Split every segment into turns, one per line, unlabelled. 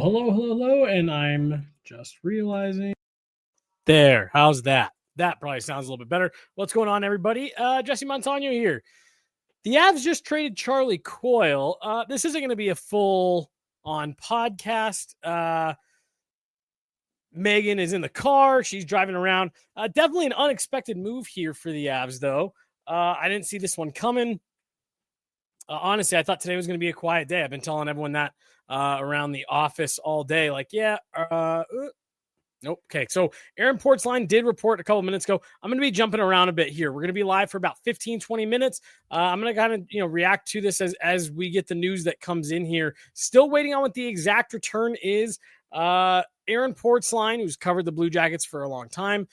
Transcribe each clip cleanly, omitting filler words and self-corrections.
Hello, and I'm just realizing. There, how's that? That probably sounds a little bit better. What's going on, everybody? Jesse Montano here. The Avs just traded Charlie Coyle. This isn't going to be a full-on podcast. Megan is in the car. She's driving around. Definitely an unexpected move here for the Avs, though. I didn't see this one coming. Honestly, I thought today was going to be a quiet day. I've been telling everyone that around the office all day. Like, nope. Okay, so Aaron Portzline did report a couple minutes ago. I'm going to be jumping around a bit here. We're going to be live for about 15, 20 minutes. I'm going to kind of react to this as we get the news that comes in here. Still waiting on what the exact return is. Aaron Portzline, who's covered the Blue Jackets for a long time,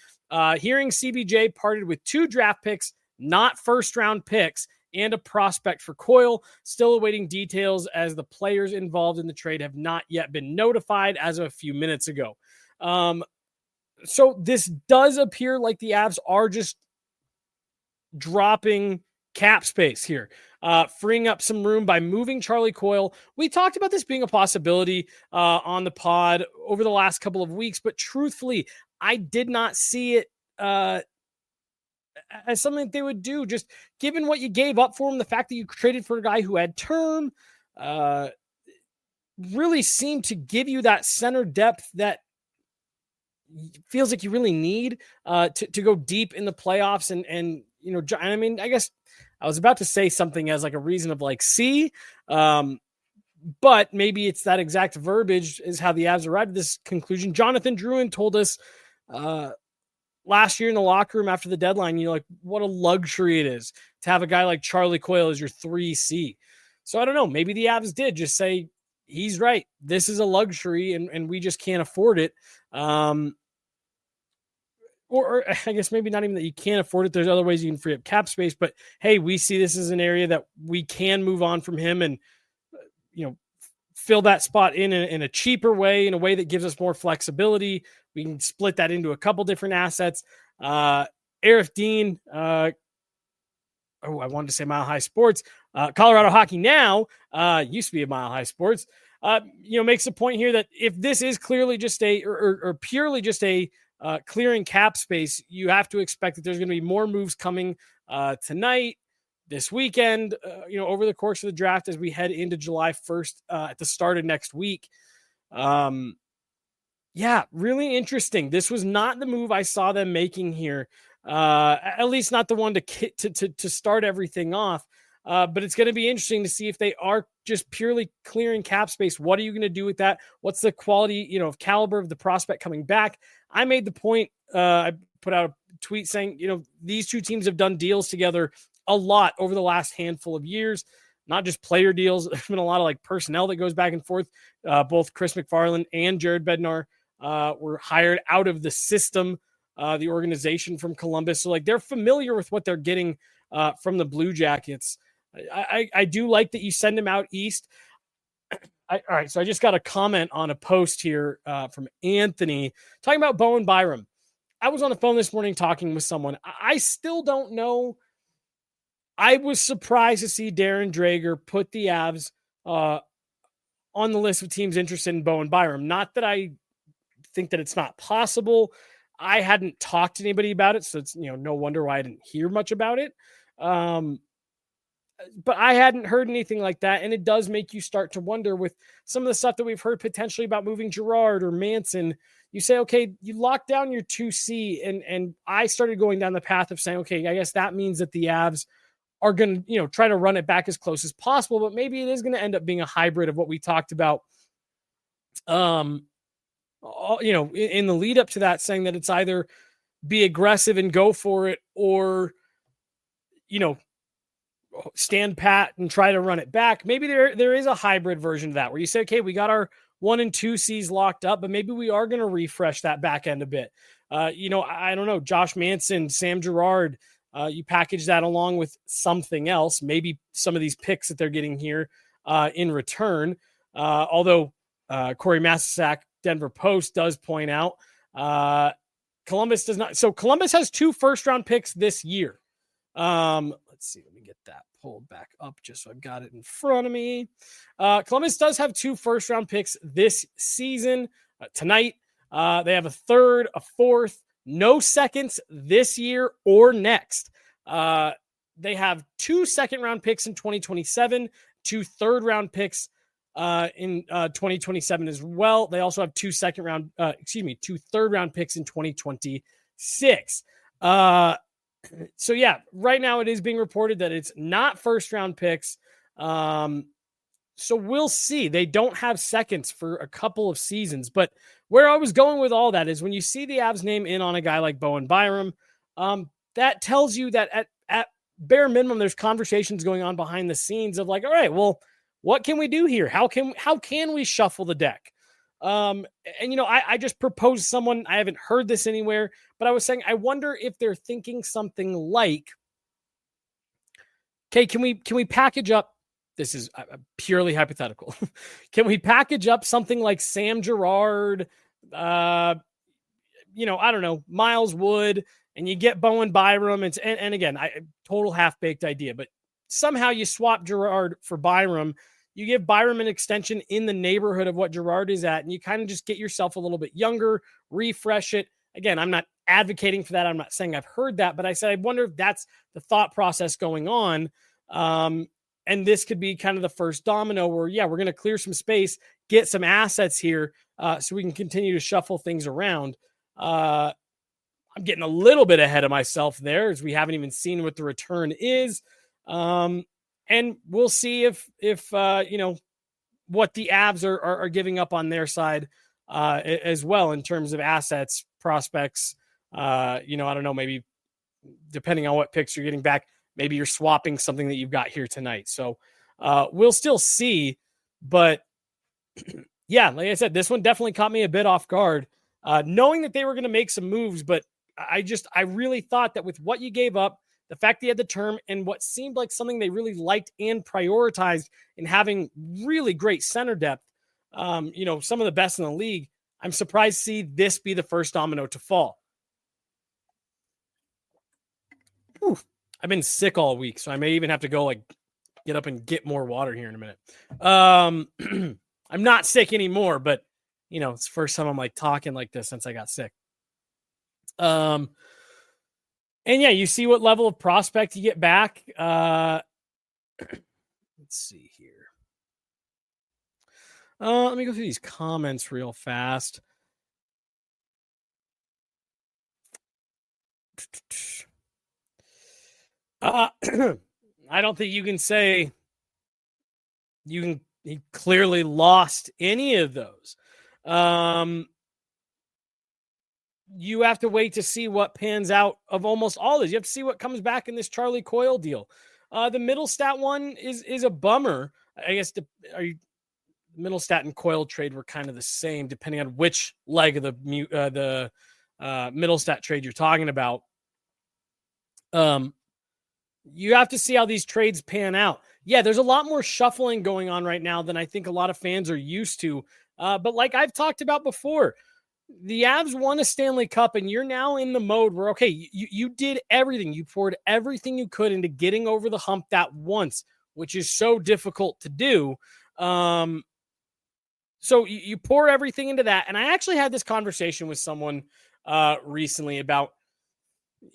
hearing CBJ parted with 2 draft picks, not first-round picks, and a prospect for Coyle. Still awaiting details as the players involved in the trade have not yet been notified as of a few minutes ago. So this does appear like the Avs are just dropping cap space here, freeing up some room by moving Charlie Coyle. We talked about this being a possibility on the pod over the last couple of weeks, but truthfully, I did not see it as something that they would do, just given what you gave up for him, the fact that you traded for a guy who had term, really seemed to give you that center depth that feels like you really need to go deep in the playoffs. And I mean, I guess I was about to say something as like a reason of like, see, but maybe it's that exact verbiage is how the Avs arrived at this conclusion. Jonathan Drouin told us, last year in the locker room after the deadline, like what a luxury it is to have a guy like Charlie Coyle as your 3C. So I don't know, maybe the Avs did just say, he's right. This is a luxury and we just can't afford it. Or I guess maybe not even that you can't afford it. There's other ways you can free up cap space, but hey, we see this as an area that we can move on from him and, fill that spot in a cheaper way, in a way that gives us more flexibility. We can split that into a couple different assets. Arif Dean, I wanted to say Mile High Sports. Colorado Hockey Now, used to be a Mile High Sports, makes a point here that if this is clearly just or purely just a clearing cap space, you have to expect that there's going to be more moves coming tonight, this weekend, over the course of the draft as we head into July 1st at the start of next week. Really interesting. This was not the move I saw them making here, at least not the one to start everything off. But it's going to be interesting to see if they are just purely clearing cap space. What are you going to do with that? What's the quality, of caliber of the prospect coming back? I made the point, I put out a tweet saying, these two teams have done deals together a lot over the last handful of years, not just player deals. There's been a lot of like personnel that goes back and forth. Both Chris McFarland and Jared Bednar were hired out of the system, the organization from Columbus. So like they're familiar with what they're getting from the Blue Jackets. I do like that you send them out east. All right, so I just got a comment on a post here from Anthony talking about Bowen Byram. I was on the phone this morning talking with someone. I still don't know. I was surprised to see Darren Drager put the Avs on the list of teams interested in Bowen Byram. Not that I think that it's not possible. I hadn't talked to anybody about it, so it's no wonder why I didn't hear much about it. But I hadn't heard anything like that, and it does make you start to wonder with some of the stuff that we've heard potentially about moving Girard or Manson. You say, okay, you lock down your 2C, and I started going down the path of saying, okay, I guess that means that the Avs are going to, try to run it back as close as possible, but maybe it is going to end up being a hybrid of what we talked about, in the lead up to that, saying that it's either be aggressive and go for it or, stand pat and try to run it back. Maybe there is a hybrid version of that where you say, okay, we got our 1 and 2 C's locked up, but maybe we are going to refresh that back end a bit. I don't know, Josh Manson, Sam Girard, you package that along with something else, maybe some of these picks that they're getting here in return. Although Corey Massasak, Denver Post, does point out Columbus does not. So Columbus has 2 first-round picks this year. Let's see. Let me get that pulled back up just so I've got it in front of me. Columbus does have 2 first-round picks this season. Tonight, they have a third, a fourth, no seconds this year or next. They have 2 second-round picks in 2027, 2 third-round picks in 2027 as well. They also have 2 third-round picks in 2026. So yeah, right now it is being reported that it's not first-round picks. So we'll see. They don't have seconds for a couple of seasons, but where I was going with all that is when you see the Avs name in on a guy like Bowen Byram, that tells you that at bare minimum, there's conversations going on behind the scenes of like, all right, well, what can we do here? How can we shuffle the deck? And I just proposed someone, I haven't heard this anywhere, but I was saying, I wonder if they're thinking something like, okay, can we package up, this is purely hypothetical. Can we package up something like Sam Girard, I don't know, Miles Wood, and you get Bowen Byram, and again, total half-baked idea, but somehow you swap Girard for Byram, you give Byram an extension in the neighborhood of what Girard is at, and you kind of just get yourself a little bit younger, refresh it. Again, I'm not advocating for that. I'm not saying I've heard that, but I said, I wonder if that's the thought process going on. And this could be kind of the first domino where, yeah, we're going to clear some space, get some assets here so we can continue to shuffle things around. I'm getting a little bit ahead of myself there as we haven't even seen what the return is. And we'll see if what the Avs are giving up on their side as well in terms of assets, prospects. I don't know, maybe depending on what picks you're getting back, maybe you're swapping something that you've got here tonight. So we'll still see. But yeah, like I said, this one definitely caught me a bit off guard, knowing that they were going to make some moves. But I really thought that with what you gave up, the fact that you had the term and what seemed like something they really liked and prioritized in having really great center depth, some of the best in the league, I'm surprised to see this be the first domino to fall. Whew. I've been sick all week, so I may even have to go get up and get more water here in a minute. I'm not sick anymore, but it's the first time I'm talking like this since I got sick. And yeah, you see what level of prospect you get back. Let's see here. Let me go through these comments real fast. I don't think you can say he clearly lost any of those. You have to wait to see what pans out of almost all this. You have to see what comes back in this Charlie Coyle deal. The Middlestat one is a bummer. I guess the Middlestat and Coyle trade were kind of the same, depending on which leg of the Middlestat trade you're talking about. You have to see how these trades pan out. Yeah, there's a lot more shuffling going on right now than I think a lot of fans are used to. But like I've talked about before, the Avs won a Stanley Cup, and you're now in the mode where, okay, you did everything. You poured everything you could into getting over the hump that once, which is so difficult to do. So you pour everything into that. And I actually had this conversation with someone recently about,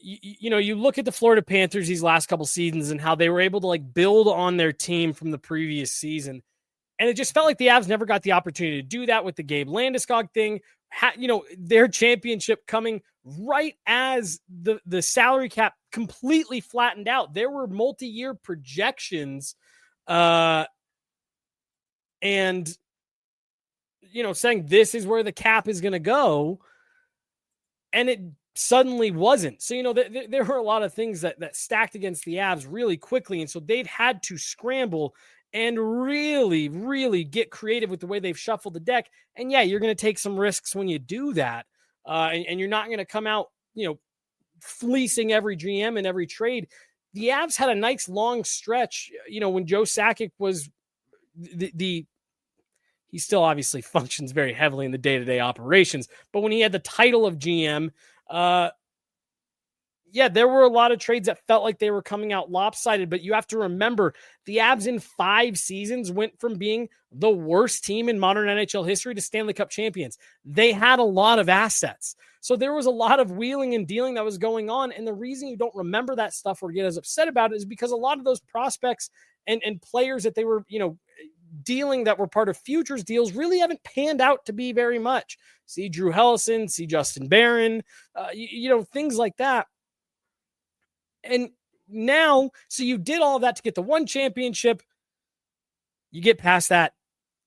you look at the Florida Panthers these last couple seasons and how they were able to build on their team from the previous season. And it just felt like the Avs never got the opportunity to do that with the Gabe Landeskog thing. Their championship coming right as the salary cap completely flattened out. There were multi-year projections and, saying this is where the cap is going to go. And it suddenly wasn't. So, there were a lot of things that stacked against the Avs really quickly. And so they've had to scramble and really, really get creative with the way they've shuffled the deck. And yeah, you're going to take some risks when you do that. And you're not going to come out, fleecing every GM and every trade. The Avs had a nice long stretch, when Joe Sakic was he still obviously functions very heavily in the day-to-day operations, but when he had the title of GM, yeah, there were a lot of trades that felt like they were coming out lopsided, but you have to remember the Avs in 5 seasons went from being the worst team in modern NHL history to Stanley Cup champions. They had a lot of assets. So there was a lot of wheeling and dealing that was going on. And the reason you don't remember that stuff or get as upset about it is because a lot of those prospects and players that they were, dealing that were part of futures deals really haven't panned out to be very much. See Drew Hellison, see Justin Barron, things like that. And now, so you did all of that to get the one championship. You get past that.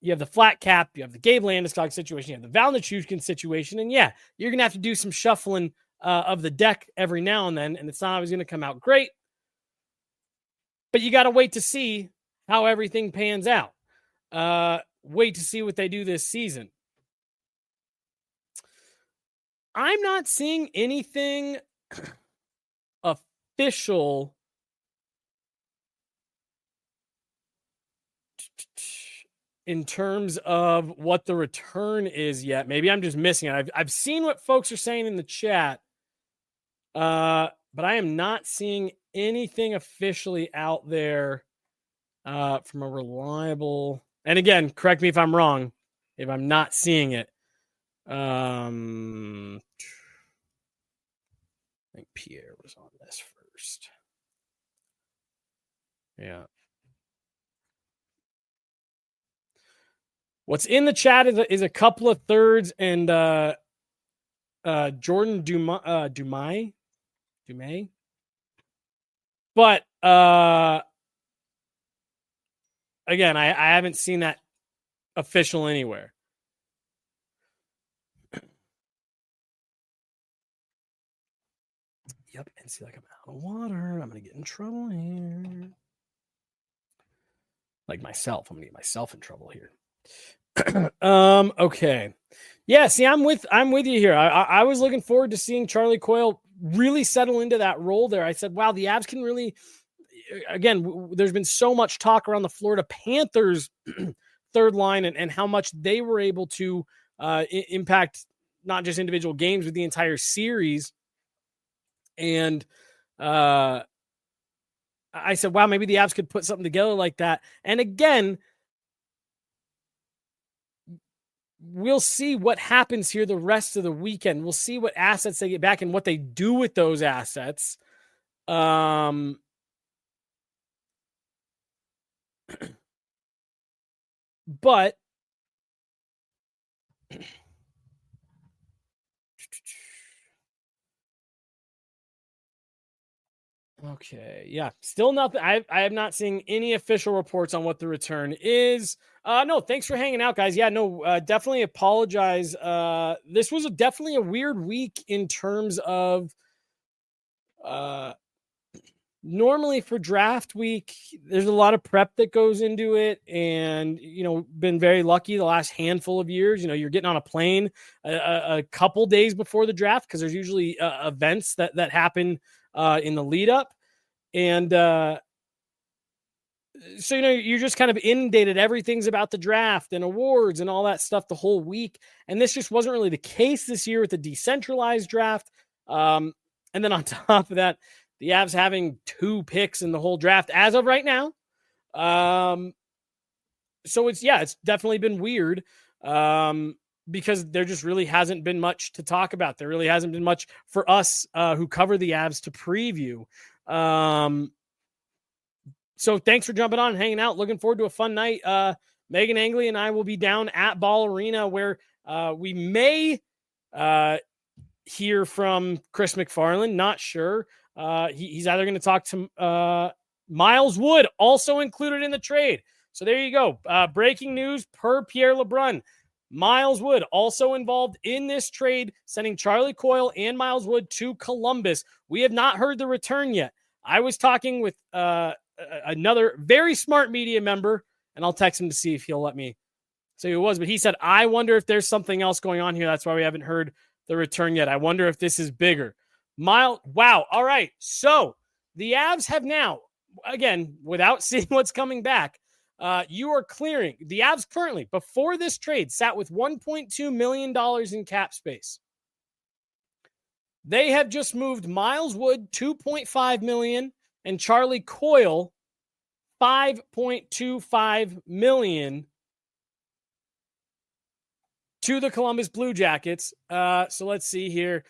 You have the flat cap. You have the Gabe Landeskog situation. You have the Val Nichushkin situation. And yeah, you're going to have to do some shuffling of the deck every now and then. And it's not always going to come out great. But you got to wait to see how everything pans out. Wait to see what they do this season. I'm not seeing anything official in terms of what the return is yet. Maybe I'm just missing it. I've seen what folks are saying in the chat, but I am not seeing anything officially out there from a reliable. And again, correct me if I'm wrong, if I'm not seeing it. I think Pierre was on this first. Yeah. What's in the chat is a couple of thirds and Jordan Dumais. But again, I haven't seen that official anywhere. Yep, and see, like I'm out of water. I'm gonna get in trouble here. Like myself, I'm gonna get myself in trouble here. Okay. Yeah, see, I'm with you here. I was looking forward to seeing Charlie Coyle really settle into that role there. I said, wow, the Avs can really, again, there's been so much talk around the Florida Panthers third line and how much they were able to impact not just individual games, but the entire series. And I said, wow, maybe the Avs could put something together like that. And again, we'll see what happens here the rest of the weekend. We'll see what assets they get back and what they do with those assets. But okay, yeah, still nothing. I have not seen any official reports on what the return is. No, thanks for hanging out, guys. Yeah, no, definitely apologize. This was definitely a weird week in terms of normally for draft week, there's a lot of prep that goes into it, and been very lucky the last handful of years. You're getting on a plane a couple days before the draft because there's usually events that happen in the lead up, and so you're just kind of inundated. Everything's about the draft and awards and all that stuff the whole week, and this just wasn't really the case this year with the decentralized draft. And then on top of that, the Avs having 2 picks in the whole draft as of right now. So it's definitely been weird because there just really hasn't been much to talk about. There really hasn't been much for us who cover the Avs to preview. So thanks for jumping on and hanging out. Looking forward to a fun night. Megan Angley and I will be down at Ball Arena where we may hear from Chris McFarland. Not sure. He's either going to talk to Miles Wood, also included in the trade. So there you go. Breaking news per Pierre LeBrun. Miles Wood also involved in this trade, sending Charlie Coyle and Miles Wood to Columbus. We have not heard the return yet. I was talking with another very smart media member, and I'll text him to see if he'll let me say who it was. But he said, I wonder if there's something else going on here. That's why we haven't heard the return yet. I wonder if this is bigger. Wow. All right. So the Avs have now, again, without seeing what's coming back, you are clearing. The Avs currently, before this trade, sat with $1.2 million in cap space. They have just moved Miles Wood $2.5 million and Charlie Coyle $5.25 million to the Columbus Blue Jackets. So let's see here.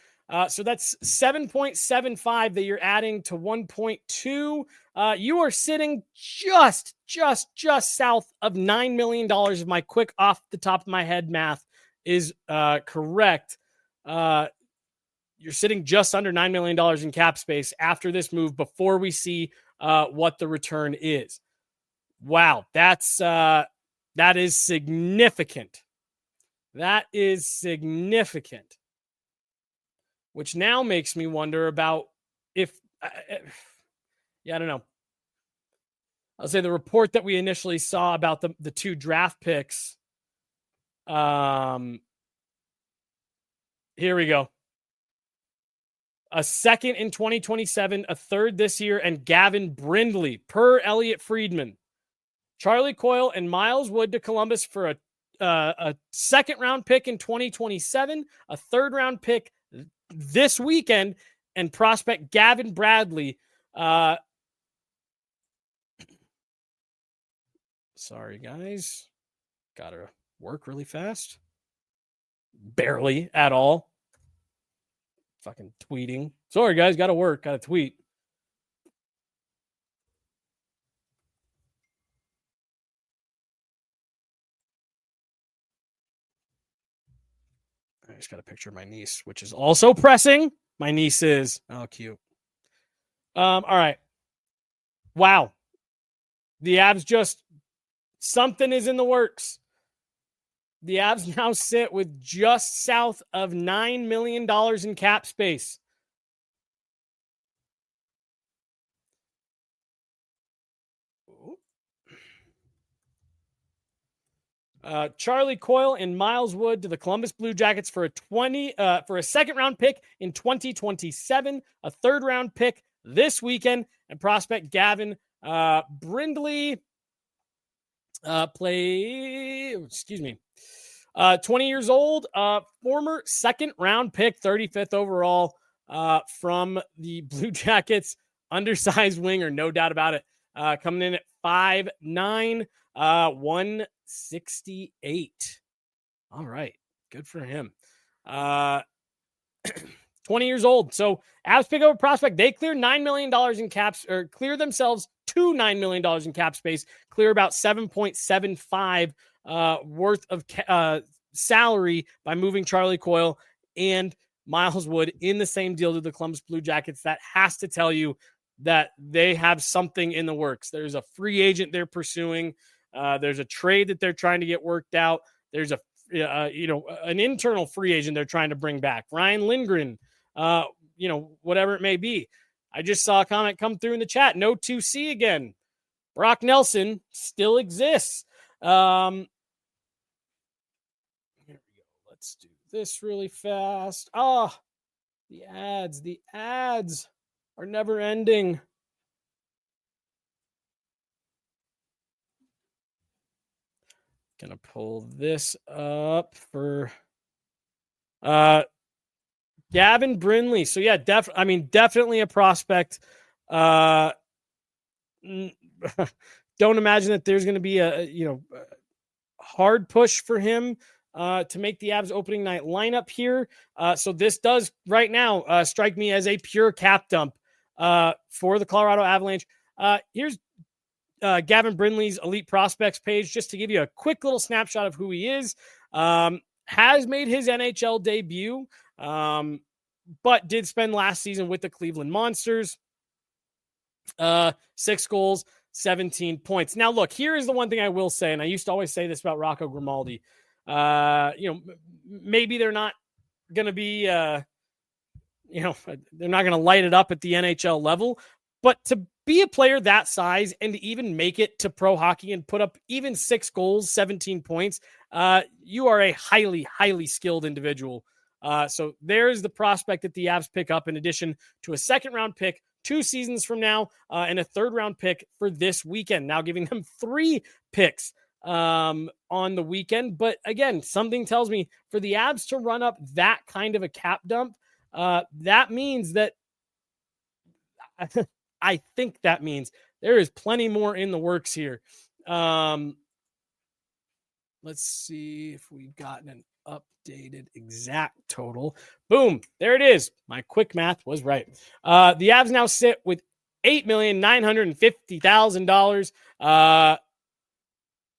So that's 7.75 that you're adding to 1.2. You are sitting just south of $9 million. If my quick off the top of my head math is correct. You're sitting just under $9 million in cap space after this move before we see what the return is. Wow, that is significant. That is significant. Which now makes me wonder about if, I don't know. I'll say the report that we initially saw about the 2 draft picks. Here we go. A second in 2027, a third this year, and Gavin Brindley, per Elliot Friedman. Charlie Coyle and Miles Wood to Columbus for a second round pick in 2027, a third round pick this weekend, and prospect Gavin Bradley. Sorry, guys. Gotta work really fast. Barely at all. Fucking tweeting. Sorry, guys. Gotta work. Gotta tweet. I just got a picture of my niece, which is also pressing. My niece is. Oh, cute. All right. Wow. The Avs just, something is in the works. The Avs now sit with just south of $9 million in cap space. Charlie Coyle and Miles Wood to the Columbus Blue Jackets for a second round pick in 2027, a third round pick this weekend, and prospect Gavin Brindley 20 years old, former second round pick, 35th overall from the Blue Jackets, undersized winger, no doubt about it, coming in at 5'9", 168. All right. Good for him. 20 years old. So Avs pick up a prospect. They clear $9 million in caps, or clear themselves to $9 million in cap space, clear about 7.75 worth of salary by moving Charlie Coyle and Miles Wood in the same deal to the Columbus Blue Jackets. That has to tell you that they have something in the works. There's a free agent they're pursuing. There's a trade that they're trying to get worked out. There's an internal free agent they're trying to bring back. Ryan Lindgren, whatever it may be. I just saw a comment come through in the chat. No 2C again. Brock Nelson still exists. Here we go. Let's do this really fast. The ads are never ending. Gonna pull this up for Gavin Brindley. So yeah, definitely a prospect. Don't imagine that there's going to be a hard push for him to make the Avs opening night lineup here. So this does right now strike me as a pure cap dump for the Colorado Avalanche. Here's Gavin Brindley's Elite Prospects page, just to give you a quick little snapshot of who he is. Has made his NHL debut, but did spend last season with the Cleveland Monsters. 6 goals, 17 points. Now, look, here is the one thing I will say, and I used to always say this about Rocco Grimaldi. Maybe they're not going to be, they're not going to light it up at the NHL level, but to be a player that size and to even make it to pro hockey and put up even 6 goals, 17 points, you are a highly, highly skilled individual. So there's the prospect that the Avs pick up in addition to a second round pick 2 seasons from now and a third round pick for this weekend. Now giving them 3 picks on the weekend. But again, something tells me for the Avs to run up that kind of a cap dump, That means that I think that means there is plenty more in the works here. Let's see if we've gotten an updated exact total. Boom, there it is. My quick math was right. The Avs now sit with $8,950,000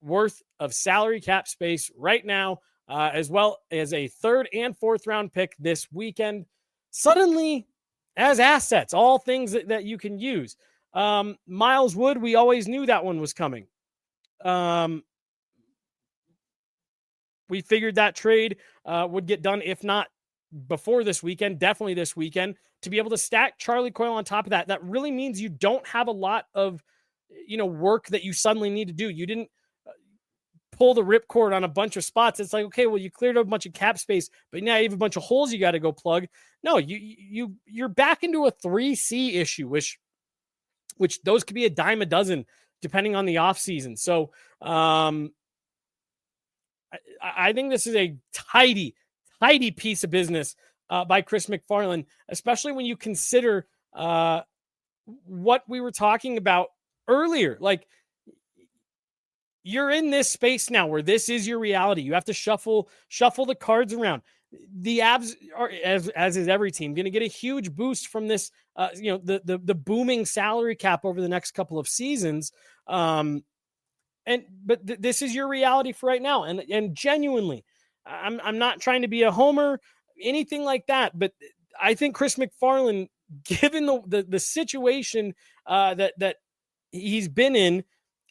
worth of salary cap space right now, as well as a third and fourth round pick this weekend. Suddenly, as assets, all things that you can use. Miles Wood, we always knew that one was coming. We figured that trade would get done, if not before this weekend, definitely this weekend, to be able to stack Charlie Coyle on top of that. That really means you don't have a lot of, work that you suddenly need to do. You didn't pull the ripcord on a bunch of spots. It's like, okay, well, you cleared up a bunch of cap space, but now you have a bunch of holes you got to go plug. No, you're back into a 3C issue, which those could be a dime a dozen depending on the offseason. So I think this is a tidy piece of business by Chris McFarland, especially when you consider what we were talking about earlier. Like, you're in this space now where this is your reality. You have to shuffle the cards around. The Avs are, as is every team, going to get a huge boost from this, the booming salary cap over the next couple of seasons. This is your reality for right now. And genuinely, I'm not trying to be a homer, anything like that. But I think Chris McFarland, given the situation that he's been in,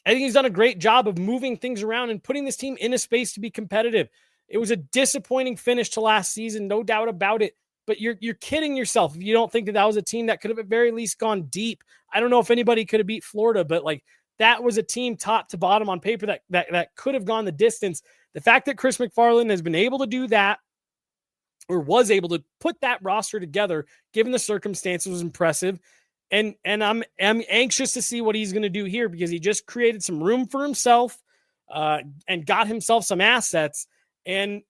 I think he's done a great job of moving things around and putting this team in a space to be competitive. It was a disappointing finish to last season, no doubt about it. But you're kidding yourself if you don't think that was a team that could have at very least gone deep. I don't know if anybody could have beat Florida, but that was a team top to bottom on paper that could have gone the distance. The fact that Chris McFarland has been able to do that, or was able to put that roster together, given the circumstances, was impressive. And I'm anxious to see what he's going to do here, because he just created some room for himself and got himself some assets. And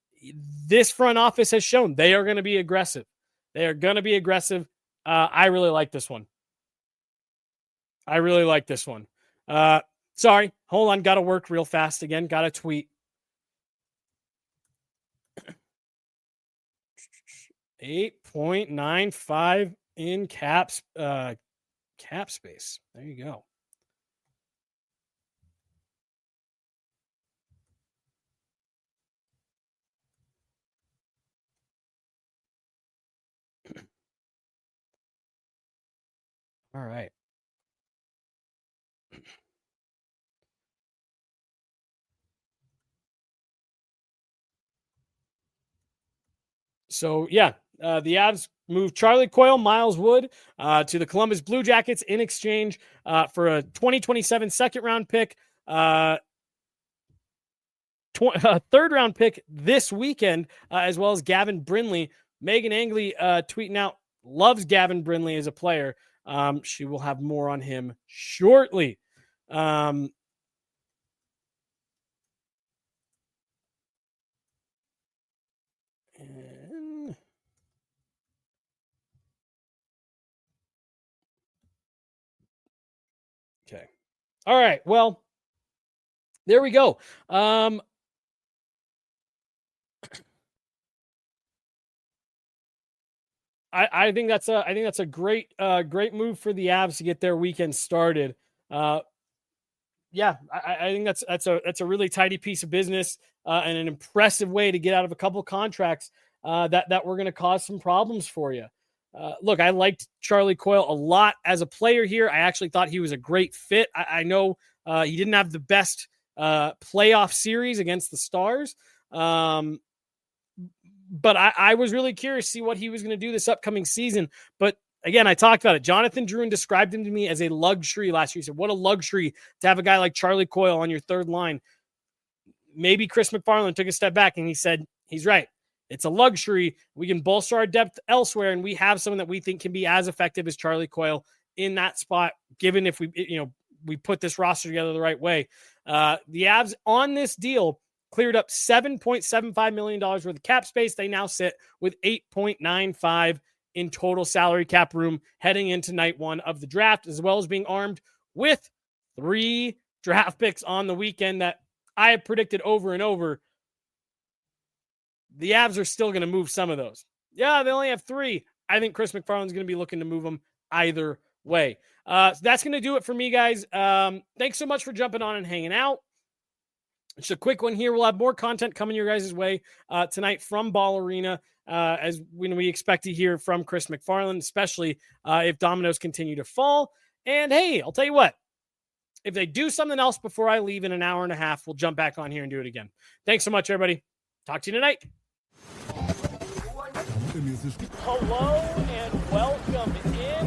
this front office has shown they are going to be aggressive. They are going to be aggressive. I really like this one. Sorry, hold on. Got to work real fast again. Got to tweet. 8.95 in cap space. There you go. All right. So, yeah, the Avs moved Charlie Coyle, Miles Wood to the Columbus Blue Jackets in exchange for a 2027 second-round pick, third-round pick this weekend, as well as Gavin Brindley. Megan Angley tweeting out, loves Gavin Brindley as a player. She will have more on him shortly. Okay. All right. Well, there we go. I think that's a great move for the Avs to get their weekend started. Yeah, I think that's a really tidy piece of business and an impressive way to get out of a couple of contracts that were going to cause some problems for you. Look, I liked Charlie Coyle a lot as a player here. I actually thought he was a great fit. I know he didn't have the best playoff series against the Stars, but I was really curious to see what he was going to do this upcoming season. But again, I talked about it. Jonathan Drouin described him to me as a luxury last year. He said, what a luxury to have a guy like Charlie Coyle on your third line. Maybe Chris McFarland took a step back and he said, he's right. It's a luxury. We can bolster our depth elsewhere, and we have someone that we think can be as effective as Charlie Coyle in that spot, given if we put this roster together the right way. The Avs on this deal cleared up $7.75 million worth of cap space. They now sit with $8.95 in total salary cap room heading into night one of the draft, as well as being armed with 3 draft picks on the weekend that I have predicted over and over. The Avs are still going to move some of those. Yeah, they only have 3. I think Chris McFarland's going to be looking to move them either way. So that's going to do it for me, guys. Thanks so much for jumping on and hanging out. It's a quick one here. We'll have more content coming your guys' way tonight from Ball Arena, as when we expect to hear from Chris McFarland, especially if dominoes continue to fall. And hey, I'll tell you what, if they do something else before I leave in an hour and a half, we'll jump back on here and do it again. Thanks so much, everybody. Talk to you tonight. Hello and welcome